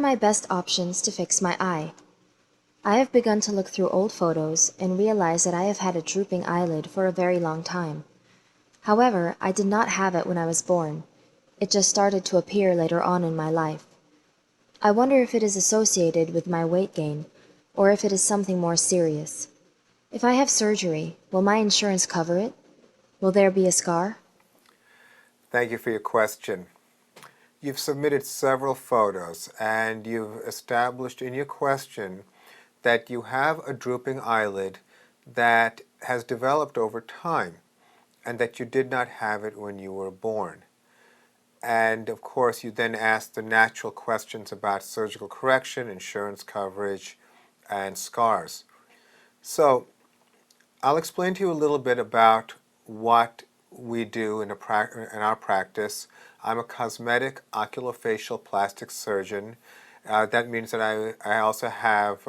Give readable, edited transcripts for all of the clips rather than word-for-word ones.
my best options to fix my eye? I have begun to look through old photos and realize that I have had a drooping eyelid for a very long time. However, I did not have it when I was born. It just started to appear later on in my life. I wonder if it is associated with my weight gain, or if it is something more serious. If I have surgery, will my insurance cover it? Will there be a scar? Thank you for your question. You've submitted several photos and you've established in your question that you have a drooping eyelid that has developed over time and that you did not have it when you were born. And of course, you then ask the natural questions about surgical correction, insurance coverage, and scars. So I'll explain to you a little bit about what we do in our practice. I'm a cosmetic oculofacial plastic surgeon. That means that I also have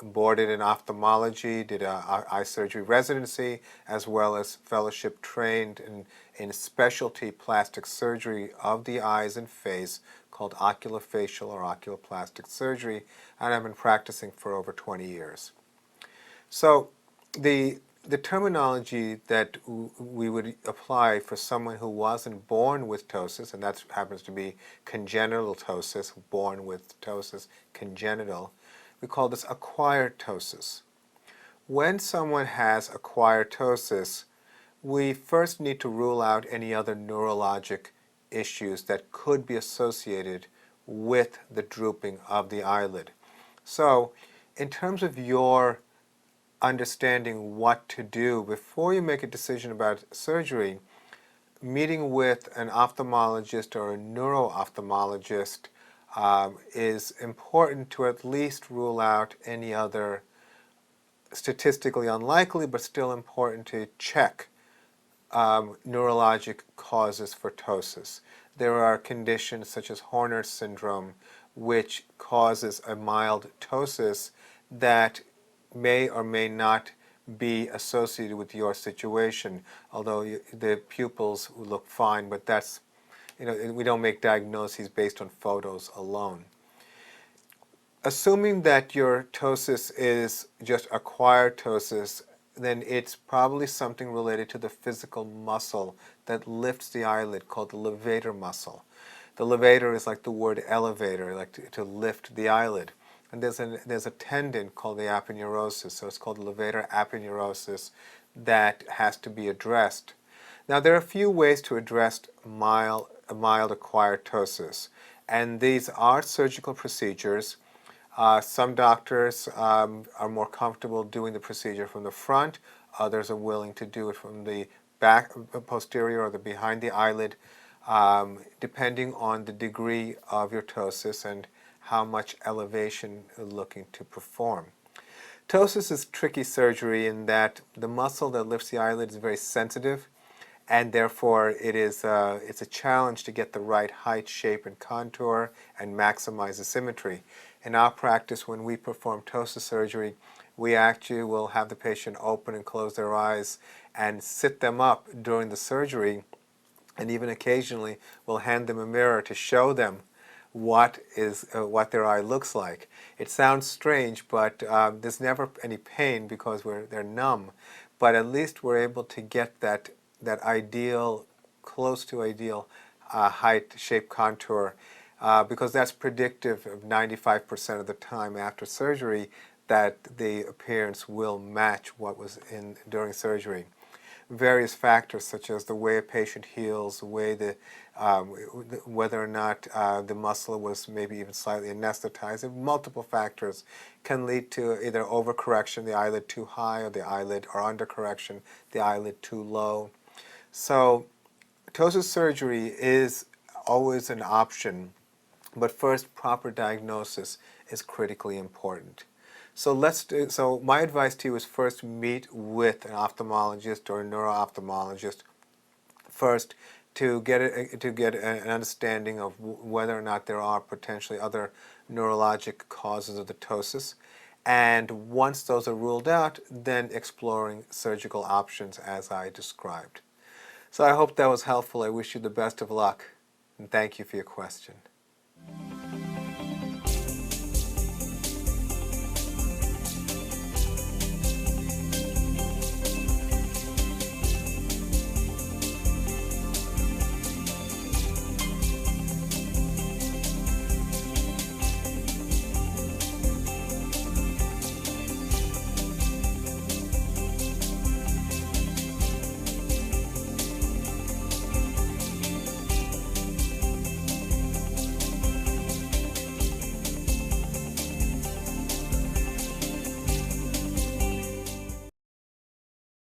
boarded in ophthalmology, did an eye surgery residency, as well as fellowship trained in specialty plastic surgery of the eyes and face called oculofacial or oculoplastic surgery, and I've been practicing for over 20 years. So the terminology that we would apply for someone who wasn't born with ptosis, and that happens to be congenital ptosis, born with ptosis, congenital, we call this acquired ptosis. When someone has acquired ptosis, we first need to rule out any other neurologic issues that could be associated with the drooping of the eyelid. So in terms of your understanding what to do before you make a decision about surgery, meeting with an ophthalmologist or a neuroophthalmologist is important to at least rule out any other statistically unlikely but still important to check neurologic causes for ptosis. There are conditions such as Horner syndrome which causes a mild ptosis that may or may not be associated with your situation, although the pupils look fine, but that's, we don't make diagnoses based on photos alone. Assuming that your ptosis is just acquired ptosis, then it's probably something related to the physical muscle that lifts the eyelid called the levator muscle. The levator is like the word elevator, like to lift the eyelid. And there's a tendon called the aponeurosis, so it's called levator aponeurosis, that has to be addressed. Now there are a few ways to address mild acquired ptosis, and these are surgical procedures. Some doctors are more comfortable doing the procedure from the front. Others are willing to do it from the back, posterior, or the behind the eyelid, depending on the degree of your ptosis and how much elevation you're looking to perform. Ptosis is tricky surgery in that the muscle that lifts the eyelid is very sensitive, and therefore it's a challenge to get the right height, shape, and contour and maximize the symmetry. In our practice, when we perform ptosis surgery, we actually will have the patient open and close their eyes and sit them up during the surgery, and even occasionally we'll hand them a mirror to show them what their eye looks like. It sounds strange, but there's never any pain because they're numb. But at least we're able to get that ideal, close to ideal height, shape, contour, because that's predictive of 95% of the time after surgery that the appearance will match what was during surgery. Various factors such as the way a patient heals, the way whether or not the muscle was maybe even slightly anesthetized, and multiple factors can lead to either overcorrection, the eyelid too high, or undercorrection, the eyelid too low. So ptosis surgery is always an option, but first proper diagnosis is critically important. So my advice to you is first meet with an ophthalmologist or a neuroophthalmologist first to get an understanding of whether or not there are potentially other neurologic causes of the ptosis. And once those are ruled out, then exploring surgical options as I described. So I hope that was helpful. I wish you the best of luck, and thank you for your question.